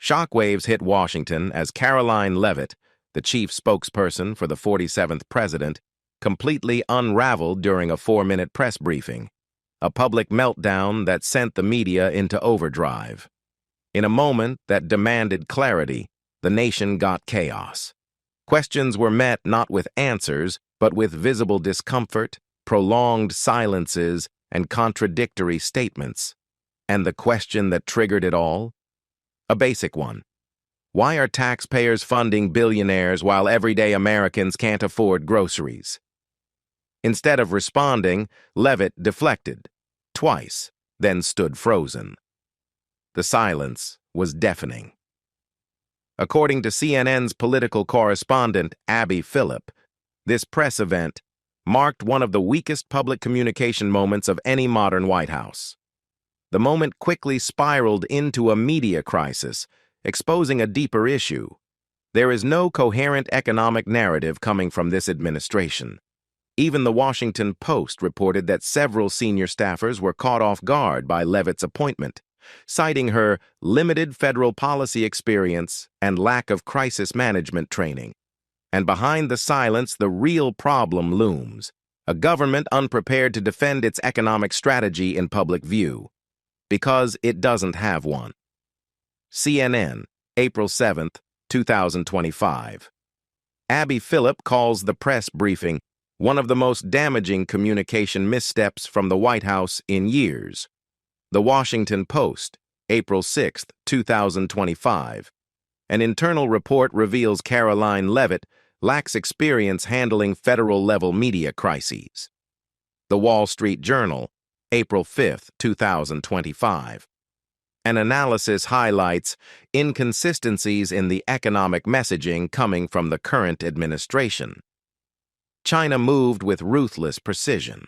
Shockwaves hit Washington as Caroline Leavitt, the chief spokesperson for the 47th president, completely unraveled during a 4-minute press briefing, a public meltdown that sent the media into overdrive. In a moment that demanded clarity, the nation got chaos. Questions were met not with answers, but with visible discomfort, prolonged silences, and contradictory statements. And the question that triggered it all? A basic one. Why are taxpayers funding billionaires while everyday Americans can't afford groceries? Instead of responding, Leavitt deflected, twice, then stood frozen. The silence was deafening. According to CNN's political correspondent, Abby Phillip, this press event marked one of the weakest public communication moments of any modern White House. The moment quickly spiraled into a media crisis, exposing a deeper issue. There is no coherent economic narrative coming from this administration. Even the Washington Post reported that several senior staffers were caught off guard by Leavitt's appointment, citing her limited federal policy experience and lack of crisis management training. And behind the silence, the real problem looms: a government unprepared to defend its economic strategy in public view, because it doesn't have one. CNN, April 7, 2025. Abby Phillip calls the press briefing one of the most damaging communication missteps from the White House in years. The Washington Post, April 6, 2025. An internal report reveals Caroline Leavitt lacks experience handling federal-level media crises. The Wall Street Journal, April 5, 2025. An analysis highlights inconsistencies in the economic messaging coming from the current administration. China moved with ruthless precision.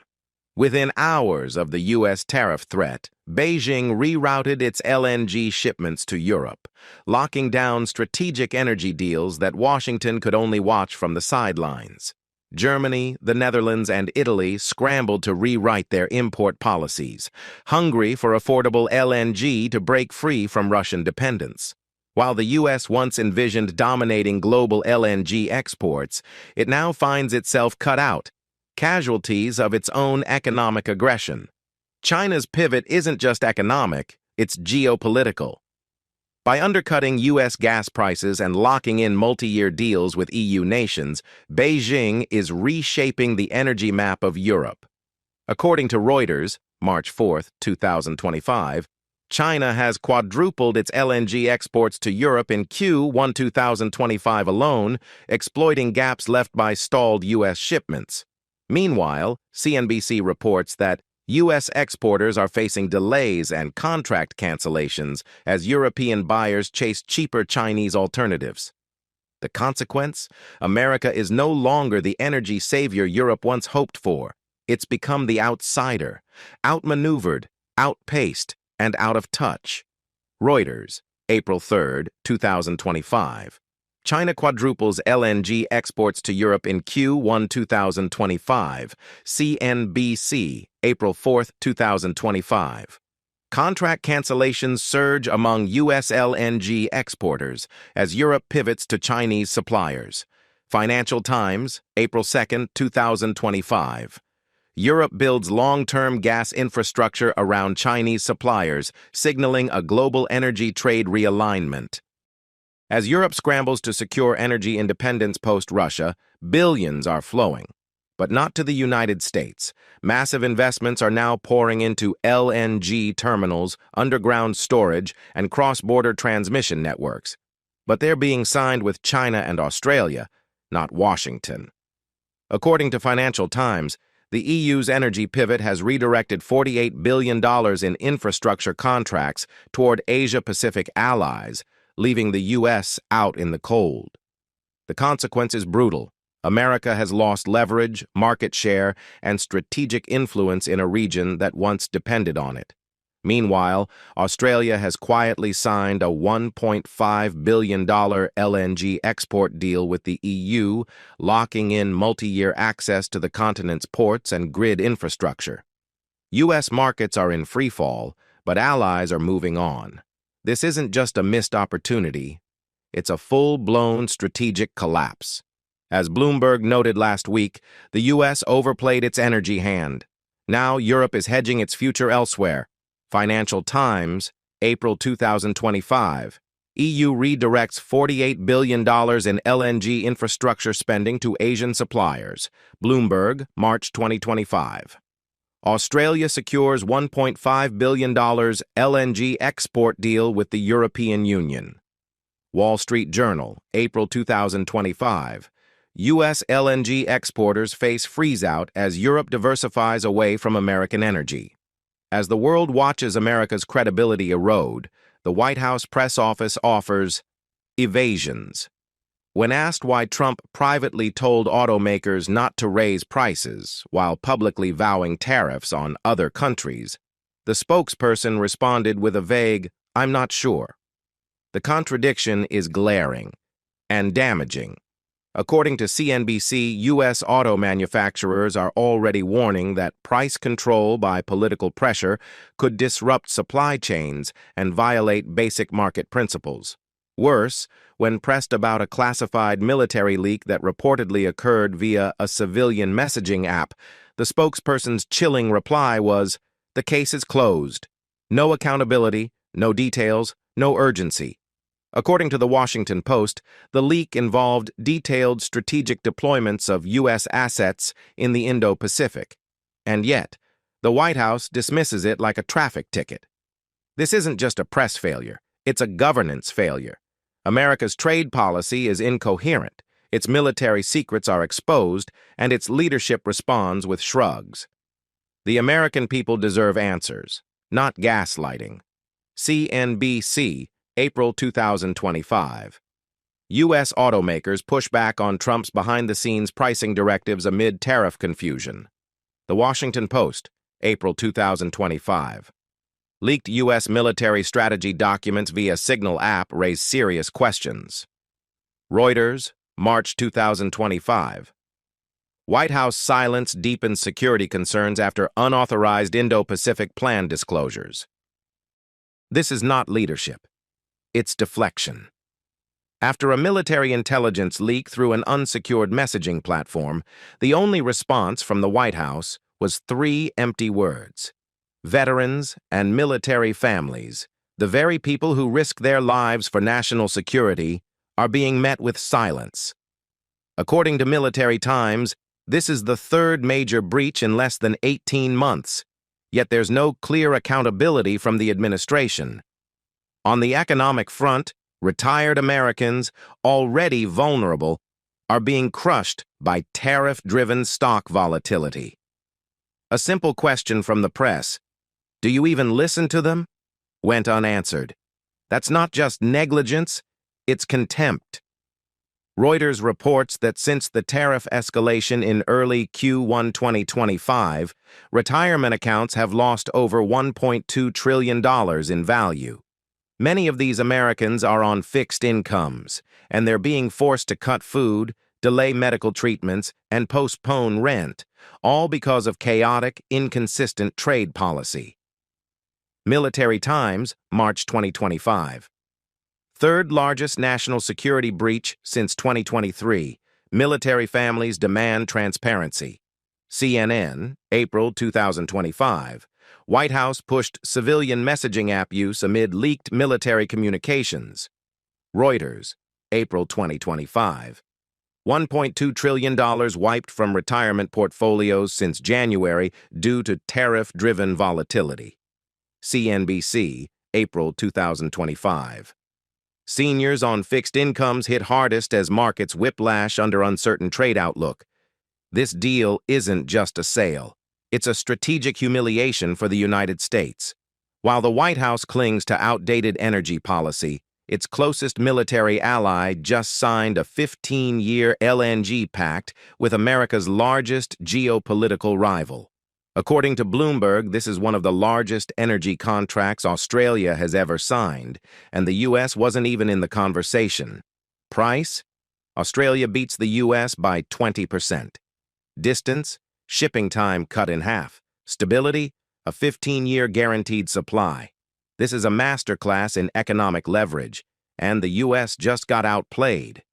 Within hours of the U.S. tariff threat, Beijing rerouted its LNG shipments to Europe, locking down strategic energy deals that Washington could only watch from the sidelines. Germany, the Netherlands, and Italy scrambled to rewrite their import policies, hungry for affordable LNG to break free from Russian dependence. While the U.S. once envisioned dominating global LNG exports, it now finds itself cut out, casualties of its own economic aggression. China's pivot isn't just economic, it's geopolitical. By undercutting U.S. gas prices and locking in multi-year deals with EU nations, Beijing is reshaping the energy map of Europe. According to Reuters, March 4, 2025, China has quadrupled its LNG exports to Europe in Q1 2025 alone, exploiting gaps left by stalled U.S. shipments. Meanwhile, CNBC reports that U.S. exporters are facing delays and contract cancellations as European buyers chase cheaper Chinese alternatives. The consequence? America is no longer the energy savior Europe once hoped for. It's become the outsider, outmaneuvered, outpaced, and out of touch. Reuters, April 3, 2025. China quadruples LNG exports to Europe in Q1 2025. CNBC, April 4, 2025. Contract cancellations surge among U.S. LNG exporters as Europe pivots to Chinese suppliers. Financial Times, April 2, 2025. Europe builds long-term gas infrastructure around Chinese suppliers, signaling a global energy trade realignment. As Europe scrambles to secure energy independence post-Russia, billions are flowing. But not to the United States. Massive investments are now pouring into LNG terminals, underground storage, and cross-border transmission networks. But they're being signed with China and Australia, not Washington. According to Financial Times, the EU's energy pivot has redirected $48 billion in infrastructure contracts toward Asia-Pacific allies, leaving the U.S. out in the cold. The consequence is brutal. America has lost leverage, market share, and strategic influence in a region that once depended on it. Meanwhile, Australia has quietly signed a $1.5 billion LNG export deal with the EU, locking in multi-year access to the continent's ports and grid infrastructure. U.S. markets are in freefall, but allies are moving on. This isn't just a missed opportunity, it's a full-blown strategic collapse. As Bloomberg noted last week, the U.S. overplayed its energy hand. Now Europe is hedging its future elsewhere. Financial Times, April 2025. EU redirects $48 billion in LNG infrastructure spending to Asian suppliers. Bloomberg, March 2025. Australia secures $1.5 billion LNG export deal with the European Union. Wall Street Journal, April 2025. U.S. LNG exporters face freeze-out as Europe diversifies away from American energy. As the world watches America's credibility erode, the White House press office offers evasions. When asked why Trump privately told automakers not to raise prices while publicly vowing tariffs on other countries, the spokesperson responded with a vague, "I'm not sure." The contradiction is glaring and damaging. According to CNBC, U.S. auto manufacturers are already warning that price control by political pressure could disrupt supply chains and violate basic market principles. Worse, when pressed about a classified military leak that reportedly occurred via a civilian messaging app, the spokesperson's chilling reply was, "The case is closed. No accountability, no details, no urgency." According to the Washington Post, the leak involved detailed strategic deployments of U.S. assets in the Indo-Pacific. And yet, the White House dismisses it like a traffic ticket. This isn't just a press failure, it's a governance failure. America's trade policy is incoherent, its military secrets are exposed, and its leadership responds with shrugs. The American people deserve answers, not gaslighting. CNBC, April 2025. U.S. automakers push back on Trump's behind-the-scenes pricing directives amid tariff confusion. The Washington Post, April 2025. Leaked U.S. military strategy documents via Signal app raise serious questions. Reuters, March 2025. White House silence deepens security concerns after unauthorized Indo-Pacific plan disclosures. This is not leadership. It's deflection. After a military intelligence leak through an unsecured messaging platform, the only response from the White House was 3 empty words. Veterans and military families, the very people who risk their lives for national security, are being met with silence. According to Military Times, this is the 3rd major breach in less than 18 months, yet there's no clear accountability from the administration. On the economic front, retired Americans, already vulnerable, are being crushed by tariff-driven stock volatility. A simple question from the press, "Do you even listen to them?" went unanswered. That's not just negligence, it's contempt. Reuters reports that since the tariff escalation in early Q1 2025, retirement accounts have lost over $1.2 trillion in value. Many of these Americans are on fixed incomes, and they're being forced to cut food, delay medical treatments, and postpone rent, all because of chaotic, inconsistent trade policy. Military Times, March 2025. 3rd largest national security breach since 2023. Military families demand transparency. CNN, April 2025. White House pushed civilian messaging app use amid leaked military communications. Reuters, April 2025. $1.2 trillion wiped from retirement portfolios since January due to tariff-driven volatility. CNBC, April 2025. Seniors on fixed incomes hit hardest as markets whiplash under uncertain trade outlook. This deal isn't just a sale. It's a strategic humiliation for the United States. While the White House clings to outdated energy policy, its closest military ally just signed a 15-year LNG pact with America's largest geopolitical rival. According to Bloomberg, this is one of the largest energy contracts Australia has ever signed, and the U.S. wasn't even in the conversation. Price? Australia beats the U.S. by 20%. Distance? Shipping time cut in half. Stability? A 15-year guaranteed supply. This is a masterclass in economic leverage, and the U.S. just got outplayed.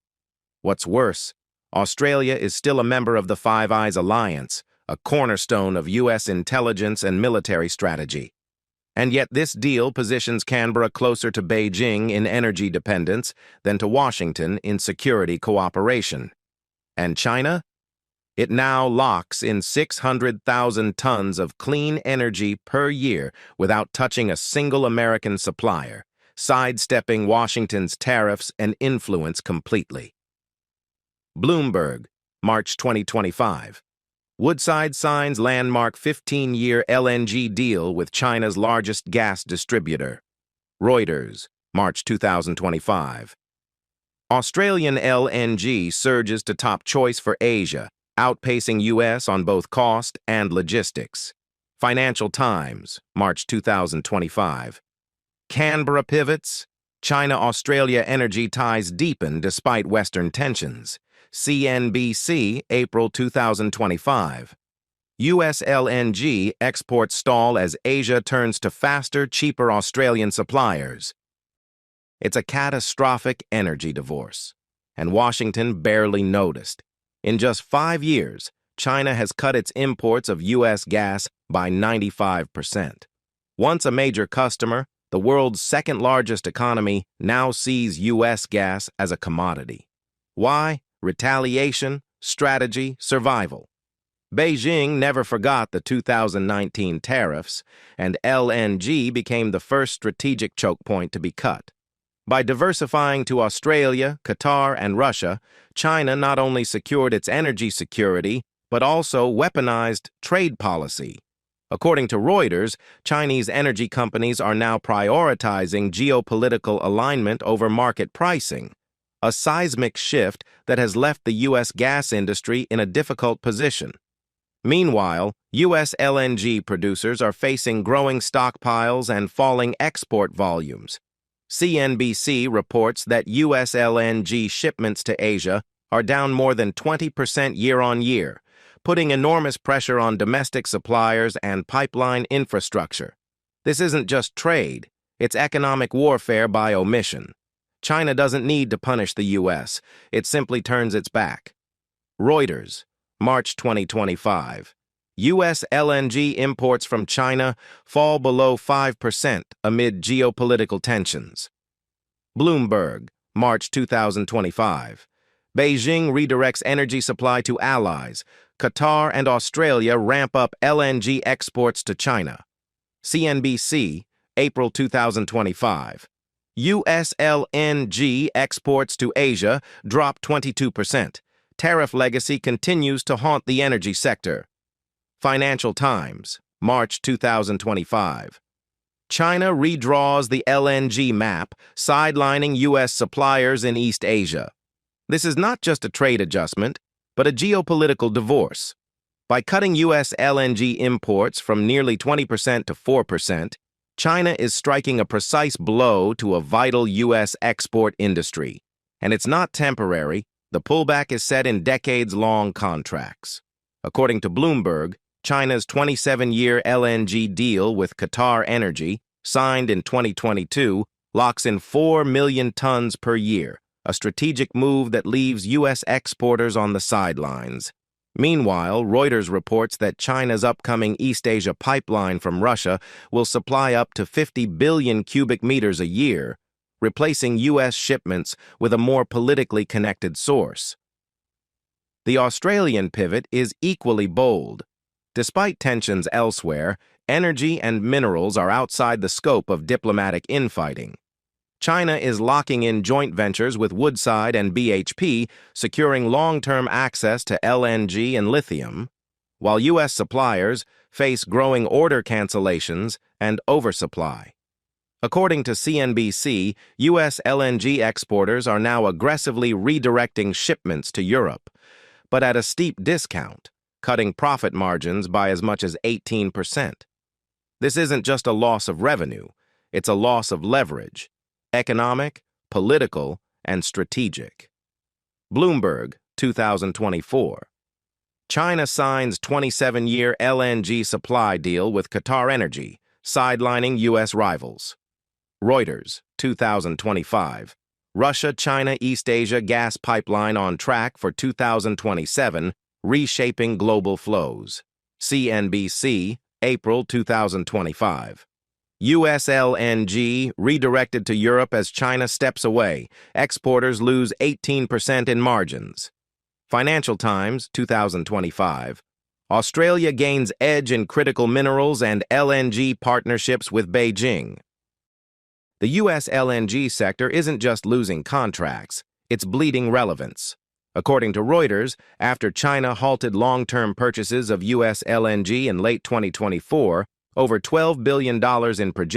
What's worse, Australia is still a member of the Five Eyes Alliance, a cornerstone of U.S. intelligence and military strategy. And yet this deal positions Canberra closer to Beijing in energy dependence than to Washington in security cooperation. And China? It now locks in 600,000 tons of clean energy per year without touching a single American supplier, sidestepping Washington's tariffs and influence completely. Bloomberg, March 2025. Woodside signs landmark 15-year LNG deal with China's largest gas distributor. Reuters, March 2025. Australian LNG surges to top choice for Asia, outpacing U.S. on both cost and logistics. Financial Times, March 2025. Canberra pivots. China-Australia energy ties deepen despite Western tensions. CNBC, April 2025. U.S. LNG exports stall as Asia turns to faster, cheaper Australian suppliers. It's a catastrophic energy divorce, and Washington barely noticed. In just 5 years, China has cut its imports of U.S. gas by 95%. Once a major customer, the world's second-largest economy now sees U.S. gas as a commodity. Why? Retaliation, strategy, survival. Beijing never forgot the 2019 tariffs, and LNG became the first strategic choke point to be cut. By diversifying to Australia, Qatar, and Russia, China not only secured its energy security, but also weaponized trade policy. According to Reuters, Chinese energy companies are now prioritizing geopolitical alignment over market pricing, a seismic shift that has left the U.S. gas industry in a difficult position. Meanwhile, U.S. LNG producers are facing growing stockpiles and falling export volumes. CNBC reports that U.S. LNG shipments to Asia are down more than 20% year-on-year, putting enormous pressure on domestic suppliers and pipeline infrastructure. This isn't just trade, it's economic warfare by omission. China doesn't need to punish the U.S., it simply turns its back. Reuters, March 2025. U.S. LNG imports from China fall below 5% amid geopolitical tensions. Bloomberg, March 2025. Beijing redirects energy supply to allies. Qatar and Australia ramp up LNG exports to China. CNBC, April 2025. U.S. LNG exports to Asia drop 22%. Tariff legacy continues to haunt the energy sector. Financial Times, March 2025. China redraws the LNG map, sidelining U.S. suppliers in East Asia. This is not just a trade adjustment, but a geopolitical divorce. By cutting U.S. LNG imports from nearly 20% to 4%, China is striking a precise blow to a vital U.S. export industry. And it's not temporary, the pullback is set in decades-long contracts. According to Bloomberg, China's 27-year LNG deal with Qatar Energy, signed in 2022, locks in 4 million tons per year, a strategic move that leaves U.S. exporters on the sidelines. Meanwhile, Reuters reports that China's upcoming East Asia pipeline from Russia will supply up to 50 billion cubic meters a year, replacing U.S. shipments with a more politically connected source. The Australian pivot is equally bold. Despite tensions elsewhere, energy and minerals are outside the scope of diplomatic infighting. China is locking in joint ventures with Woodside and BHP, securing long-term access to LNG and lithium, while U.S. suppliers face growing order cancellations and oversupply. According to CNBC, U.S. LNG exporters are now aggressively redirecting shipments to Europe, but at a steep discount, cutting profit margins by as much as 18%. This isn't just a loss of revenue, it's a loss of leverage. Economic, political, and strategic. Bloomberg, 2024. China signs 27-year LNG supply deal with Qatar Energy, sidelining U.S. rivals. Reuters, 2025. Russia-China-East Asia gas pipeline on track for 2027, reshaping global flows. CNBC, April 2025. U.S. LNG redirected to Europe as China steps away. Exporters lose 18% in margins. Financial Times, 2025. Australia gains edge in critical minerals and LNG partnerships with Beijing. The U.S. LNG sector isn't just losing contracts, it's bleeding relevance. According to Reuters, after China halted long-term purchases of U.S. LNG in late 2024, over $12 billion in projected